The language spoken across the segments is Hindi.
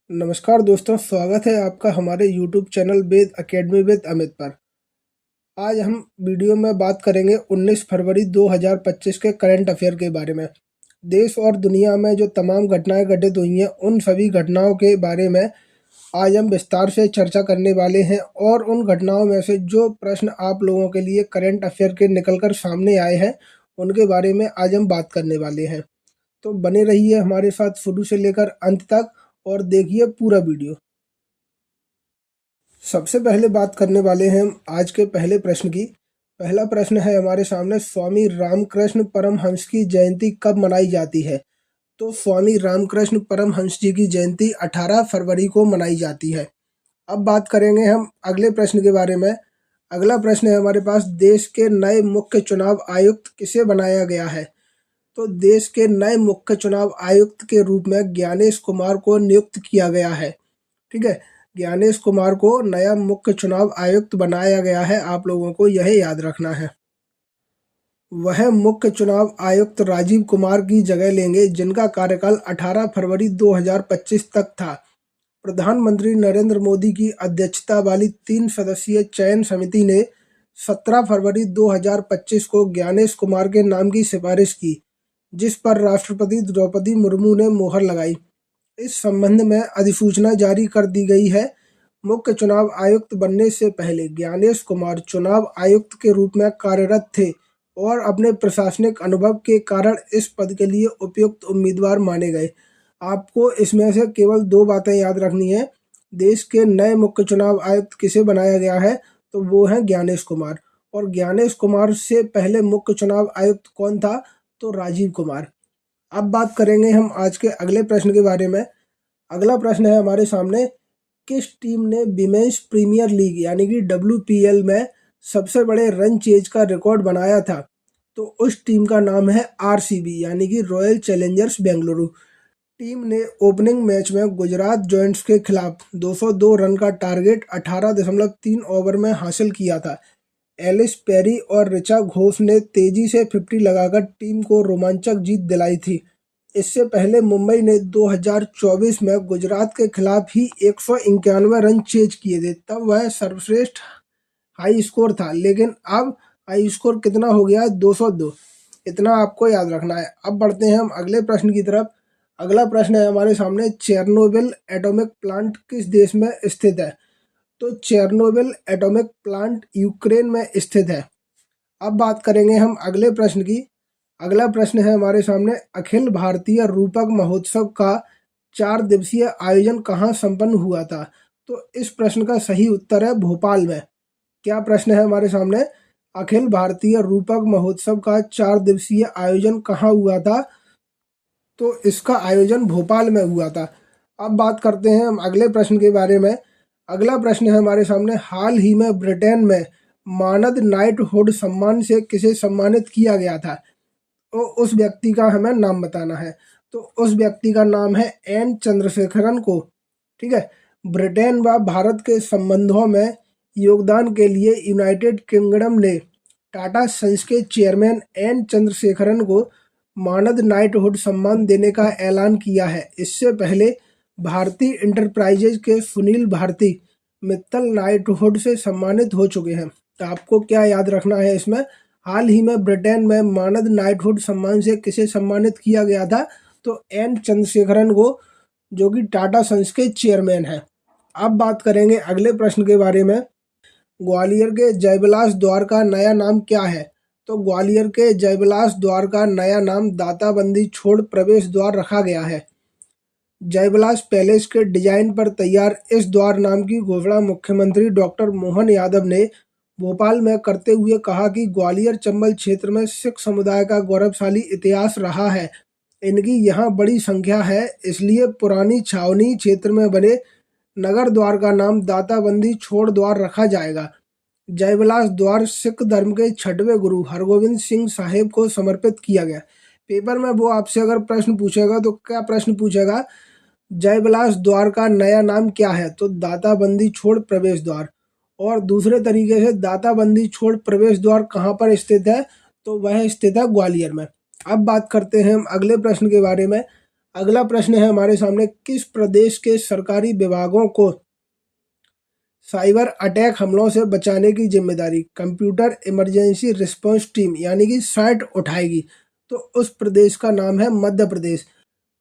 नमस्कार दोस्तों, स्वागत है आपका हमारे YouTube channel Ved Academy with Amit पर। आज हम वीडियो में बात करेंगे 19 फरवरी 2025 के करंट अफेयर के बारे में। देश और दुनिया में जो तमाम घटनाएं घटित हुई हैं, उन सभी घटनाओं के बारे में आज हम विस्तार से चर्चा करने वाले हैं और उन घटनाओं में से जो प्रश्न आप लोगों के लिए करंट अफेयर के निकल कर सामने आए हैं, उनके बारे में आज हम बात करने वाले हैं। तो बने रहिए हमारे साथ शुरू से लेकर अंत तक और देखिए पूरा वीडियो। सबसे पहले बात करने वाले हैं हम आज के पहले प्रश्न की। पहला प्रश्न है हमारे सामने, स्वामी रामकृष्ण परमहंस की जयंती कब मनाई जाती है? तो स्वामी रामकृष्ण परमहंस जी की जयंती 18 फरवरी को मनाई जाती है। अब बात करेंगे हम अगले प्रश्न के बारे में। अगला प्रश्न है हमारे पास, देश के नए मुख्य चुनाव आयुक्त किसे बनाया गया है? तो देश के नए मुख्य चुनाव आयुक्त के रूप में ज्ञानेश कुमार को नियुक्त किया गया है। ठीक है, ज्ञानेश कुमार को नया मुख्य चुनाव आयुक्त बनाया गया है, आप लोगों को यह याद रखना है। वह मुख्य चुनाव आयुक्त राजीव कुमार की जगह लेंगे, जिनका कार्यकाल 18 फरवरी 2025 तक था। प्रधानमंत्री नरेंद्र मोदी की अध्यक्षता वाली 3 सदस्यीय चयन समिति ने 17 फरवरी 2025 को ज्ञानेश कुमार के नाम की सिफारिश की, जिस पर राष्ट्रपति द्रौपदी मुर्मू ने मोहर लगाई। इस संबंध में अधिसूचना जारी कर दी गई है। मुख्य चुनाव आयुक्त बनने से पहले ज्ञानेश कुमार चुनाव आयुक्त के रूप में कार्यरत थे और अपने प्रशासनिक अनुभव के कारण इस पद के लिए उपयुक्त उम्मीदवार माने गए। आपको इसमें से केवल 2 बातें याद रखनी है। देश के नए मुख्य चुनाव आयुक्त किसे बनाया गया है? तो वो है ज्ञानेश कुमार। और ज्ञानेश कुमार से पहले मुख्य चुनाव आयुक्त कौन था? तो राजीव कुमार। अब बात करेंगे हम आज के अगले प्रश्न के बारे में। अगला प्रश्न है हमारे सामने, किस टीम ने विमेंस प्रीमियर लीग यानी कि WPL में सबसे बड़े रन चेज का रिकॉर्ड बनाया था? तो उस टीम का नाम है RCB यानी कि रॉयल चैलेंजर्स बेंगलुरु। टीम ने ओपनिंग मैच में गुजरात जॉयंट्स के खिलाफ 202 रन का टारगेट 18.3 ओवर में हासिल किया था। एलिस पेरी और ऋचा घोष ने तेजी से 50 लगाकर टीम को रोमांचक जीत दिलाई थी। इससे पहले मुंबई ने 2024 में गुजरात के खिलाफ ही 191 रन चेज किए थे, तब वह सर्वश्रेष्ठ हाई स्कोर था। लेकिन अब हाई स्कोर कितना हो गया? 202। इतना आपको याद रखना है। अब बढ़ते हैं हम अगले प्रश्न की तरफ। अगला प्रश्न है हमारे सामने, चेरनोबिल एटॉमिक प्लांट किस देश में स्थित है? तो चेरनोबिल एटॉमिक प्लांट यूक्रेन में स्थित है। अब बात करेंगे हम अगले प्रश्न की। अगला प्रश्न है हमारे सामने, अखिल भारतीय रूपक महोत्सव का 4 दिवसीय आयोजन कहाँ संपन्न हुआ था? तो इस प्रश्न का सही उत्तर है भोपाल में। क्या प्रश्न है हमारे सामने? अखिल भारतीय रूपक महोत्सव का 4 दिवसीय आयोजन कहाँ हुआ था? तो इसका आयोजन भोपाल में हुआ था। अब बात करते हैं हम अगले प्रश्न के बारे में। अगला प्रश्न है हमारे सामने, हाल ही में ब्रिटेन में मानद नाइटहुड सम्मान से किसे सम्मानित किया गया था? तो उस व्यक्ति का हमें नाम बताना है। तो उस व्यक्ति का नाम है एन चंद्रशेखरन को। ठीक है, ब्रिटेन व भारत के संबंधों में योगदान के लिए यूनाइटेड किंगडम ने टाटा सन्स के चेयरमैन एन चंद्रशेखरन को मानद नाइटहुड सम्मान देने का ऐलान किया है। इससे पहले भारतीय इंटरप्राइजेज के सुनील भारती मित्तल नाइटहुड से सम्मानित हो चुके हैं। तो आपको क्या याद रखना है इसमें? हाल ही में ब्रिटेन में मानद नाइटहुड सम्मान से किसे सम्मानित किया गया था? तो एन चंद्रशेखरन को, जो कि टाटा सन्स के चेयरमैन हैं। अब बात करेंगे अगले प्रश्न के बारे में। ग्वालियर के जयविलास द्वार का नया नाम क्या है? तो ग्वालियर के जयविलास द्वार का नया नाम दाताबंदी छोड़ प्रवेश द्वार रखा गया है। जयविलास पैलेस के डिजाइन पर तैयार इस द्वार नाम की घोषणा मुख्यमंत्री डॉक्टर मोहन यादव ने भोपाल में करते हुए कहा कि ग्वालियर चंबल क्षेत्र में सिख समुदाय का गौरवशाली इतिहास रहा है। इनकी यहाँ बड़ी संख्या है, इसलिए पुरानी छावनी क्षेत्र में बने नगर द्वार का नाम दाताबंदी छोड़ द्वार रखा जाएगा। जयविलास द्वार सिख धर्म के 6वें गुरु हरगोविंद सिंह साहिब को समर्पित किया गया। पेपर में वो आपसे अगर प्रश्न पूछेगा तो क्या प्रश्न पूछेगा? जयविलास द्वार का नया नाम क्या है? तो दाताबंदी छोड़ प्रवेश द्वार। और दूसरे तरीके से दाताबंदी छोड़ प्रवेश द्वार कहाँ पर स्थित है? तो वह स्थित है ग्वालियर में। अब बात करते हैं हम अगले प्रश्न के बारे में। अगला प्रश्न है हमारे सामने, किस प्रदेश के सरकारी विभागों को साइबर अटैक हमलों से बचाने की जिम्मेदारी कंप्यूटर इमरजेंसी रिस्पांस टीम यानी कि सैट उठाएगी? तो उस प्रदेश का नाम है मध्य प्रदेश।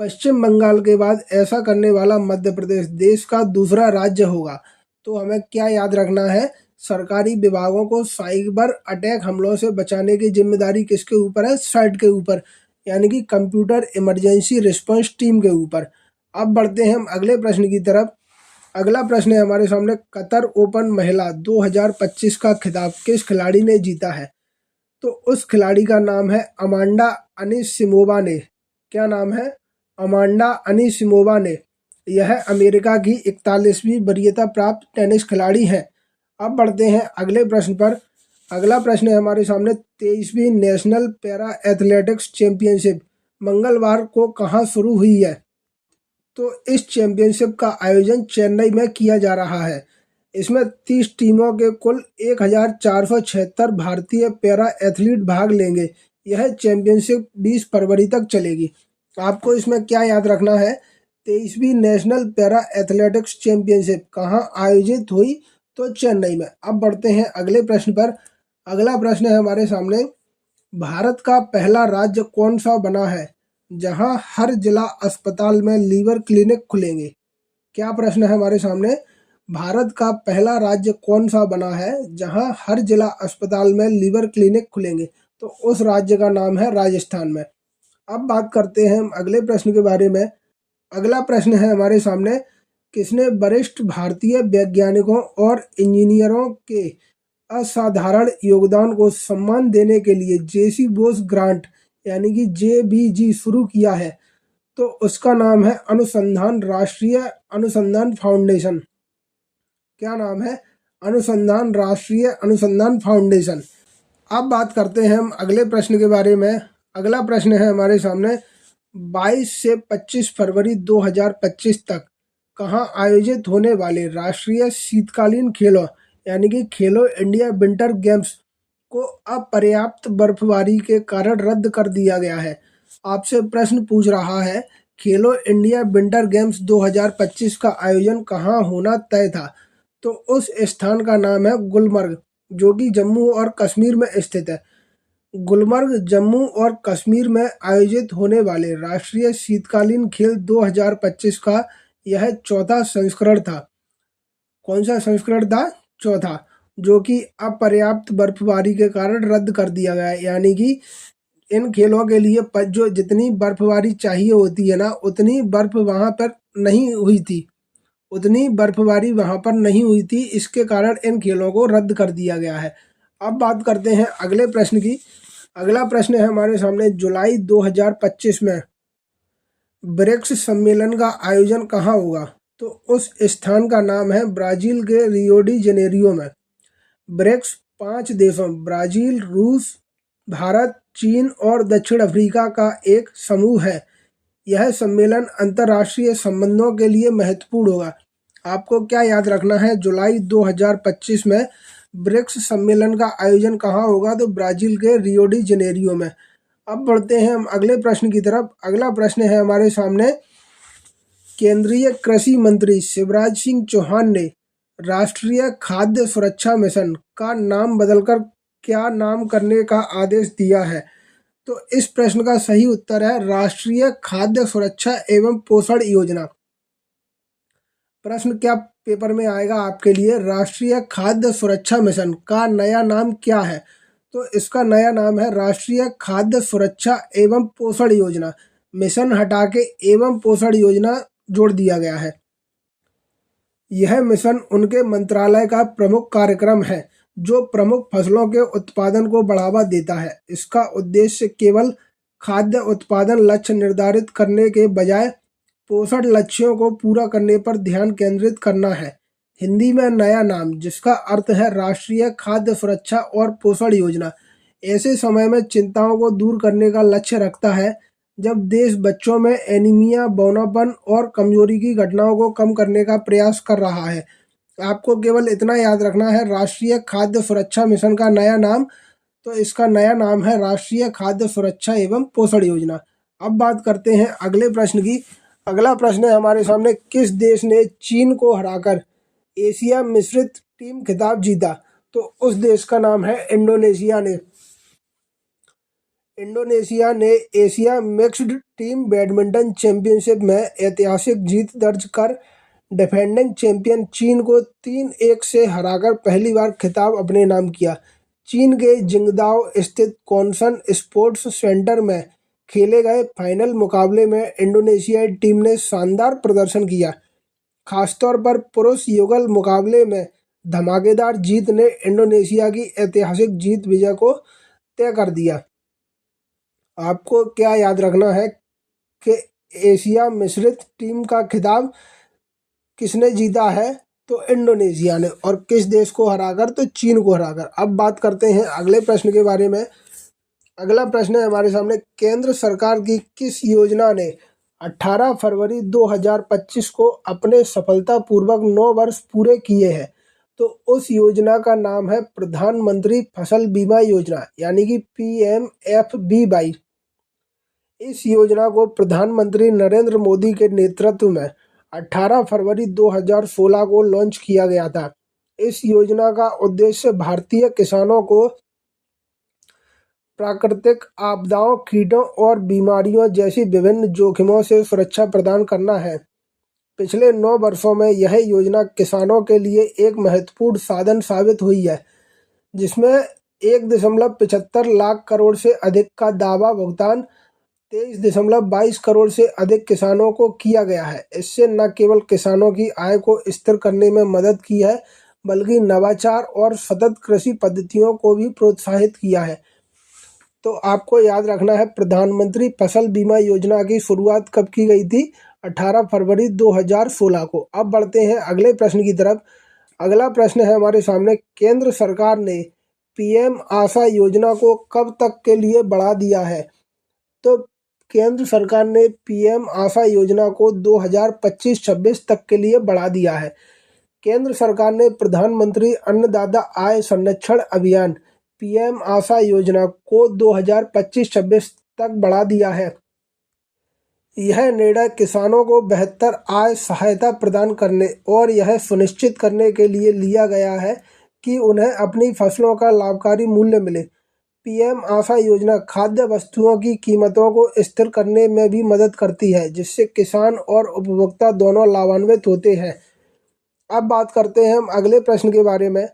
पश्चिम बंगाल के बाद ऐसा करने वाला मध्य प्रदेश देश का दूसरा राज्य होगा। तो हमें क्या याद रखना है, सरकारी विभागों को साइबर अटैक हमलों से बचाने की जिम्मेदारी किसके ऊपर है? सैट के ऊपर, यानी कि कंप्यूटर इमरजेंसी रिस्पांस टीम के ऊपर। अब बढ़ते हैं हम अगले प्रश्न की तरफ। अगला प्रश्न है हमारे सामने, कतर ओपन महिला 2025 का खिताब किस खिलाड़ी ने जीता है? तो उस खिलाड़ी का नाम है अमांडा अनिसिमोवा ने। क्या नाम है? अमांडा अनिसिमोवा ने। यह अमेरिका की 41वीं वरीयता प्राप्त टेनिस खिलाड़ी हैं। अब बढ़ते हैं अगले प्रश्न पर। अगला प्रश्न है हमारे सामने, 23वीं नेशनल पैरा एथलेटिक्स चैंपियनशिप मंगलवार को कहाँ शुरू हुई है? तो इस चैंपियनशिप का आयोजन चेन्नई में किया जा रहा है। इसमें 30 टीमों के कुल 1476 भारतीय पैरा एथलीट भाग लेंगे। यह चैंपियनशिप 20 फरवरी तक चलेगी। आपको इसमें क्या याद रखना है, 23वीं नेशनल पैरा एथलेटिक्स चैंपियनशिप कहाँ आयोजित हुई? तो चेन्नई में। अब बढ़ते हैं अगले प्रश्न पर। अगला प्रश्न है हमारे सामने, भारत का पहला राज्य कौन सा बना है जहां हर जिला अस्पताल में लीवर क्लिनिक खुलेंगे? क्या प्रश्न है हमारे सामने, भारत का पहला राज्य कौन सा बना है जहां हर जिला अस्पताल में लीवर क्लिनिक खुलेंगे? तो उस राज्य का नाम है राजस्थान में। अब बात करते हैं हम अगले प्रश्न के बारे में। अगला प्रश्न है हमारे सामने, किसने वरिष्ठ भारतीय वैज्ञानिकों और इंजीनियरों के असाधारण योगदान को सम्मान देने के लिए जेसी बोस ग्रांट यानी कि जेबीजी शुरू किया है? तो उसका नाम है अनुसंधान राष्ट्रीय अनुसंधान फाउंडेशन। क्या नाम है? अनुसंधान राष्ट्रीय अनुसंधान फाउंडेशन। अब बात करते हैं हम अगले प्रश्न के बारे में। अगला प्रश्न है हमारे सामने, 22 से 25 फरवरी 2025 तक कहाँ आयोजित होने वाले राष्ट्रीय शीतकालीन खेलों यानी कि खेलो इंडिया विंटर गेम्स को अपर्याप्त बर्फबारी के कारण रद्द कर दिया गया है? आपसे प्रश्न पूछ रहा है, खेलो इंडिया विंटर गेम्स 2025 का आयोजन कहाँ होना तय था? तो उस स्थान का नाम है गुलमर्ग, जो कि जम्मू और कश्मीर में स्थित है। गुलमर्ग जम्मू और कश्मीर में आयोजित होने वाले राष्ट्रीय शीतकालीन खेल 2025 का यह चौथा संस्करण था। कौन सा संस्करण था? चौथा, जो कि अपर्याप्त बर्फबारी के कारण रद्द कर दिया गया है। यानी कि इन खेलों के लिए जो जितनी बर्फबारी चाहिए होती है ना, उतनी बर्फ वहां पर नहीं हुई थी, उतनी बर्फबारी वहां पर नहीं हुई थी। इसके कारण इन खेलों को रद्द कर दिया गया है। अब बात करते हैं अगले प्रश्न की। अगला प्रश्न है हमारे सामने, जुलाई 2025 में ब्रिक्स सम्मेलन का आयोजन कहाँ होगा? तो उस स्थान का नाम है ब्राजील के रियो डी जेनेरियो में। ब्रिक्स 5 देशों ब्राजील, रूस, भारत, चीन और दक्षिण अफ्रीका का एक समूह है। यह सम्मेलन अंतर्राष्ट्रीय संबंधों के लिए महत्वपूर्ण होगा। आपको क्या याद रखना है, जुलाई 2025 में ब्रिक्स सम्मेलन का आयोजन कहाँ होगा? तो ब्राजील के रियो डी जेनेरियो में। अब बढ़ते हैं हम अगले प्रश्न की तरफ। अगला प्रश्न है हमारे सामने, केंद्रीय कृषि मंत्री शिवराज सिंह चौहान ने राष्ट्रीय खाद्य सुरक्षा मिशन का नाम बदलकर क्या नाम करने का आदेश दिया है? तो इस प्रश्न का सही उत्तर है राष्ट्रीय खाद्य सुरक्षा एवं पोषण योजना। प्रश्न क्या पेपर में आएगा आपके लिए, राष्ट्रीय खाद्य सुरक्षा मिशन का नया नाम क्या है? तो इसका नया नाम है राष्ट्रीय खाद्य सुरक्षा एवं पोषण योजना। मिशन हटा के एवं पोषण योजना जोड़ दिया गया है। यह मिशन उनके मंत्रालय का प्रमुख कार्यक्रम है जो प्रमुख फसलों के उत्पादन को बढ़ावा देता है। इसका उद्देश्य केवल खाद्य उत्पादन लक्ष्य निर्धारित करने के बजाय पोषण लक्ष्यों को पूरा करने पर ध्यान केंद्रित करना है। हिंदी में नया नाम, जिसका अर्थ है राष्ट्रीय खाद्य सुरक्षा और पोषण योजना, ऐसे समय में चिंताओं को दूर करने का लक्ष्य रखता है जब देश बच्चों में एनीमिया, बौनापन और कमजोरी की घटनाओं को कम करने का प्रयास कर रहा है। आपको केवल इतना याद रखना है, राष्ट्रीय खाद्य सुरक्षा मिशन का नया नाम, तो इसका नया नाम है राष्ट्रीय खाद्य सुरक्षा एवं पोषण योजना। अब बात करते हैं अगले प्रश्न की। अगला प्रश्न है हमारे सामने, किस देश ने चीन को हराकर एशिया मिश्रित टीम खिताब जीता? तो उस देश का नाम है इंडोनेशिया ने। इंडोनेशिया ने Asia mixed team badminton championship में ऐतिहासिक जीत दर्ज कर डिफेंडिंग चैंपियन चीन को 3-1 से हराकर पहली बार खिताब अपने नाम किया। चीन के जिंगदाओ स्थित कॉन्सन स्पोर्ट्स सेंटर में खेले गए फाइनल मुकाबले में इंडोनेशियाई टीम ने शानदार प्रदर्शन किया। खासतौर पर पुरुष युगल मुकाबले में धमाकेदार जीत ने इंडोनेशिया की ऐतिहासिक जीत विजय को तय कर दिया। आपको क्या याद रखना है कि एशिया मिश्रित टीम का खिताब किसने जीता है? तो इंडोनेशिया ने। और किस देश को हराकर? तो चीन को हराकर। अब बात करते हैं अगले प्रश्न के बारे में। अगला प्रश्न है हमारे सामने, केंद्र सरकार की किस योजना ने 18 फरवरी 2025 को अपने सफलतापूर्वक 9 वर्ष पूरे किए हैं? तो उस योजना का नाम है प्रधानमंत्री फसल बीमा योजना, यानी कि PMFBY। इस योजना को प्रधानमंत्री नरेंद्र मोदी के नेतृत्व में 18 फरवरी 2016 को लॉन्च किया गया था। इस योजना का उद्देश्य भारतीय किसानों को प्राकृतिक आपदाओं, कीटों और बीमारियों जैसी विभिन्न जोखिमों से सुरक्षा प्रदान करना है। पिछले 9 वर्षों में यह योजना किसानों के लिए एक महत्वपूर्ण साधन साबित हुई है, जिसमें 1.75 लाख करोड़ से अधिक का दावा भुगतान 23.22 करोड़ से अधिक किसानों को किया गया है। इससे न केवल किसानों की आय को स्थिर करने में मदद की है, बल्कि नवाचार और सतत कृषि पद्धतियों को भी प्रोत्साहित किया है। तो आपको याद रखना है, प्रधानमंत्री फसल बीमा योजना की शुरुआत कब की गई थी? 18 फरवरी 2016 को। अब बढ़ते हैं अगले प्रश्न की तरफ। अगला प्रश्न है हमारे सामने, केंद्र सरकार ने PM आशा योजना को कब तक के लिए बढ़ा दिया है? तो केंद्र सरकार ने PM आशा योजना को 2025-26 तक के लिए बढ़ा दिया है। केंद्र सरकार ने प्रधानमंत्री अन्नदाता आय संरक्षण अभियान PM आशा योजना को 2025-26 तक बढ़ा दिया है। यह निर्णय किसानों को बेहतर आय सहायता प्रदान करने और यह सुनिश्चित करने के लिए लिया गया है कि उन्हें अपनी फसलों का लाभकारी मूल्य मिले। PM आशा योजना खाद्य वस्तुओं की कीमतों को स्थिर करने में भी मदद करती है, जिससे किसान और उपभोक्ता दोनों लाभान्वित होते हैं। अब बात करते हैं हम अगले प्रश्न के बारे में।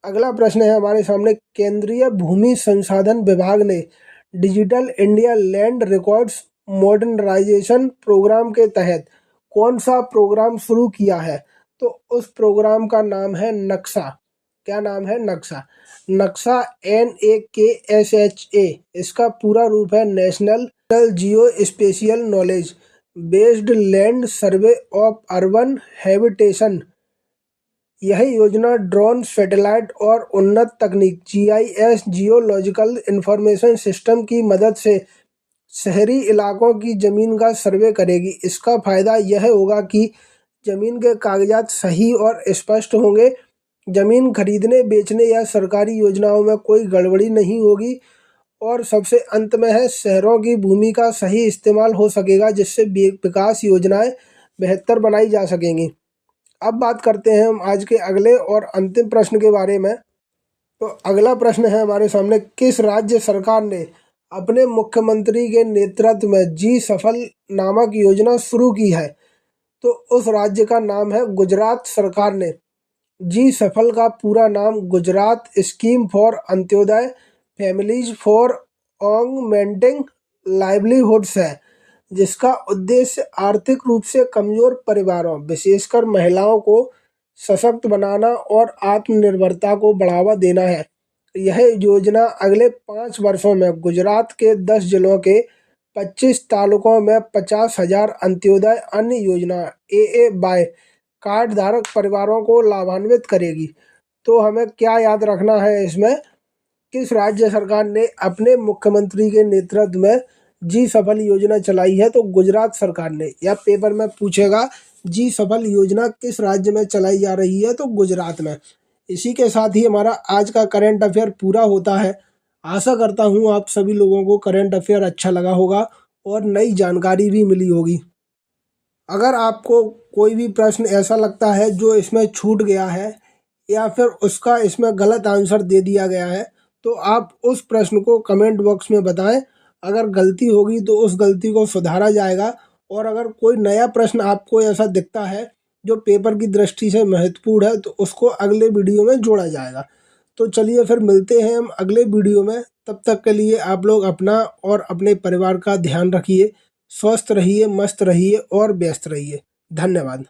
अगला प्रश्न है हमारे सामने, केंद्रीय भूमि संसाधन विभाग ने digital India land records modernisation programme के तहत कौन सा प्रोग्राम शुरू किया है? तो उस प्रोग्राम का नाम है नक्शा। क्या नाम है? नक्शा। नक्शा NAKSHA। इसका पूरा रूप है national geospatial knowledge based land survey of urban habitation. यह योजना ड्रोन, सैटेलाइट और उन्नत तकनीक GIS जियोलॉजिकल इंफॉर्मेशन सिस्टम की मदद से शहरी इलाकों की ज़मीन का सर्वे करेगी। इसका फ़ायदा यह होगा कि ज़मीन के कागजात सही और स्पष्ट होंगे, ज़मीन खरीदने, बेचने या सरकारी योजनाओं में कोई गड़बड़ी नहीं होगी, और सबसे अंत में है, शहरों की भूमि का सही इस्तेमाल हो सकेगा, जिससे विकास योजनाएं बेहतर बनाई जा सकेंगी। अब बात करते हैं हम आज के अगले और अंतिम प्रश्न के बारे में। तो अगला प्रश्न है हमारे सामने, किस राज्य सरकार ने अपने मुख्यमंत्री के नेतृत्व में जी सफल नामक योजना शुरू की है? तो उस राज्य का नाम है गुजरात सरकार ने। जी सफल का पूरा नाम Gujarat scheme for Antyodaya families for augmenting livelihoods है, जिसका उद्देश्य आर्थिक रूप से कमजोर परिवारों, विशेषकर महिलाओं को सशक्त बनाना और आत्मनिर्भरता को बढ़ावा देना है। यह योजना अगले 5 वर्षों में गुजरात के 10 जिलों के 25 तालुकों में 50,000 अंत्योदय अन्न योजना AAY कार्ड धारक परिवारों को लाभान्वित करेगी। तो हमें क्या याद रखना है इसमें? किस राज्य सरकार ने अपने मुख्यमंत्री के नेतृत्व में जी सफल योजना चलाई है? तो गुजरात सरकार ने। या पेपर में पूछेगा जी सफल योजना किस राज्य में चलाई जा रही है? तो गुजरात में। इसी के साथ ही हमारा आज का करंट अफेयर पूरा होता है। आशा करता हूँ आप सभी लोगों को करंट अफेयर अच्छा लगा होगा और नई जानकारी भी मिली होगी। अगर आपको कोई भी प्रश्न ऐसा लगता है जो इसमें छूट गया है या फिर उसका इसमें गलत आंसर दे दिया गया है, तो आप उस प्रश्न को कमेंट बॉक्स में बताएं। अगर गलती होगी तो उस गलती को सुधारा जाएगा, और अगर कोई नया प्रश्न आपको ऐसा दिखता है जो पेपर की दृष्टि से महत्वपूर्ण है तो उसको अगले वीडियो में जोड़ा जाएगा। तो चलिए फिर मिलते हैं हम अगले वीडियो में। तब तक के लिए आप लोग अपना और अपने परिवार का ध्यान रखिए। स्वस्थ रहिए, मस्त रहिए और व्यस्त रहिए। धन्यवाद।